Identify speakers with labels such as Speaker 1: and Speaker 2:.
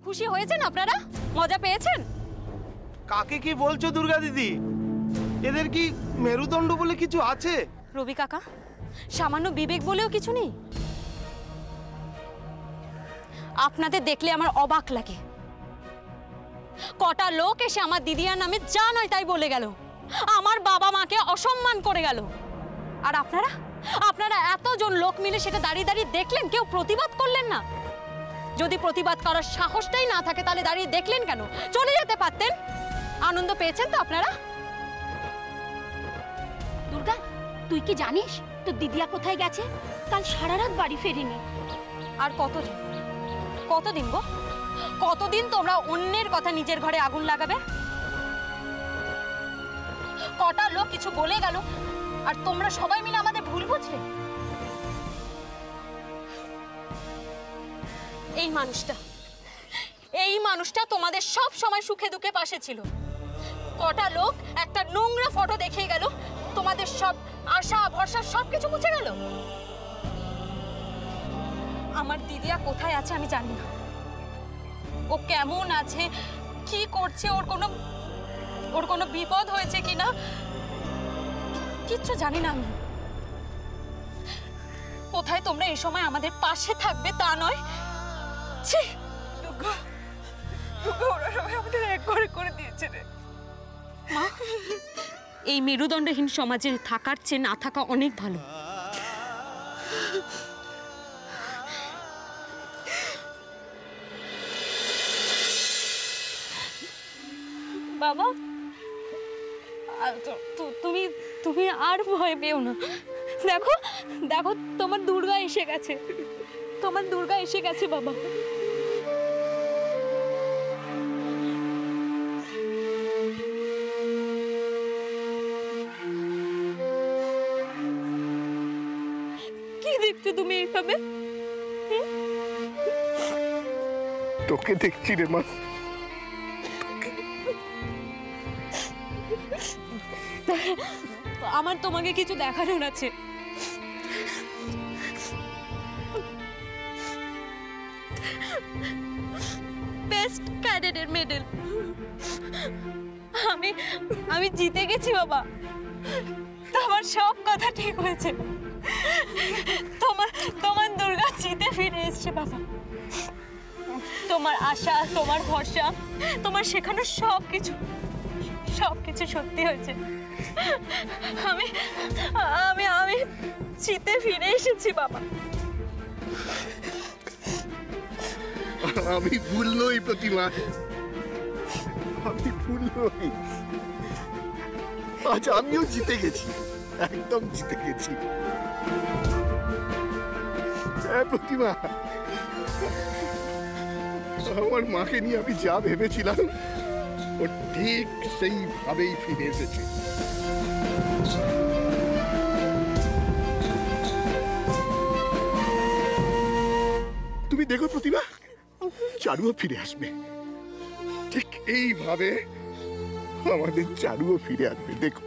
Speaker 1: খুশি হয়েছেন আপনারা? মজা পেয়েছেন?
Speaker 2: কাকে কি বলছো দুর্গা দিদি? এদের কি মেরুদণ্ড বলে কিছু আছে?
Speaker 1: রবি কাকা, সামান্য বিবেক বলেও কিছু নেই? আপনাদের দেখলে আমার অবাক লাগে। কটা লোক এসে আমার দিদিয়ার নামে যা নয় তাই বলে গেল, আমার বাবা মাকে অসম্মান করে গেল। আর আপনারা আপনারা এতজন লোক মিলে সেটা দাঁড়িয়ে দাঁড়িয়ে দেখলেন, কেউ প্রতিবাদ করলেন না? যদি প্রতিবাদ করার সাহসটাই না থাকে তাহলে দাঁড়িয়ে দেখলেন কেন? চলে যেতে পারতেন। আনন্দ পেয়েছেন তো আপনারা?
Speaker 3: দুর্গা, তুই কি জানিস তোর দিদিয়া কোথায় গেছে? কাল সারা রাত বাড়ি ফেরেনি।
Speaker 1: আর কতদিন কতদিন গো, কতদিন তোমরা অন্যের কথা নিজের ঘরে আগুন লাগাবে? কটা লোক কিছু বলে গেল আর তোমরা সবাই মিলে আমাদের ভুল বুঝলে? এই মানুষটা তোমাদের সব সময় সুখে দুঃখে পাশে ছিল। কটা লোক একটা নোংরা ফটো দেখিয়ে গেল, তোমাদের সব আশা ভরসা সবকিছু মুছে গেল। আমার দিদিয়া কোথায় আছে আমি জানি না, ও কেমন আছে, কি করছে, ওর কোনো বিপদ হয়েছে কিনা কিচ্ছু জানি না আমি। কোথায় তোমরা এই সময় আমাদের পাশে থাকবে তা নয়। ওরা সবাই আমাদের এক ঘরে করে দিয়েছে রে মা। এই মেরুদণ্ডহীন সমাজে থাকার চেয়ে না থাকা অনেক ভালো। বাবা, তুমি তুমি আর ভয় পেও না। দেখো দেখো, তোমার দুর্গা এসে গেছে, তোমার দুর্গা এসে গেছে বাবা। কি দেখছো তুমি এইভাবে?
Speaker 4: তোকে দেখছি রে মা।
Speaker 1: আমার তোমাকে কিছু দেখানোর আছে। বেস্ট ক্যাডেটের মেডেল আমি জিতে গেছি বাবা। তোমার সব কথা ঠিক হয়েছে, তোমার দুর্গা জিতে ফিরে এসছে বাবা। তোমার আশা, তোমার ভরসা, তোমার শেখানো সবকিছু সত্যি হয়েছে। আমি জিতে ফিরে এসেছি বাবা।
Speaker 4: আমি ভুল নই প্রতিমা, আমি ভুল নই। আজ আমিও জিতে গেছি, একদম জিতে গেছি। প্রতিমা, আমার মাকে নিয়ে আমি যা ভেবেছিলাম ও ঠিক সেইভাবেই ফিরে এসেছে। তুমি দেখো প্রতিমা, চারুও ফিরে আসবে, ঠিক এইভাবে আমাদের চারুও ফিরে আসবে, দেখো।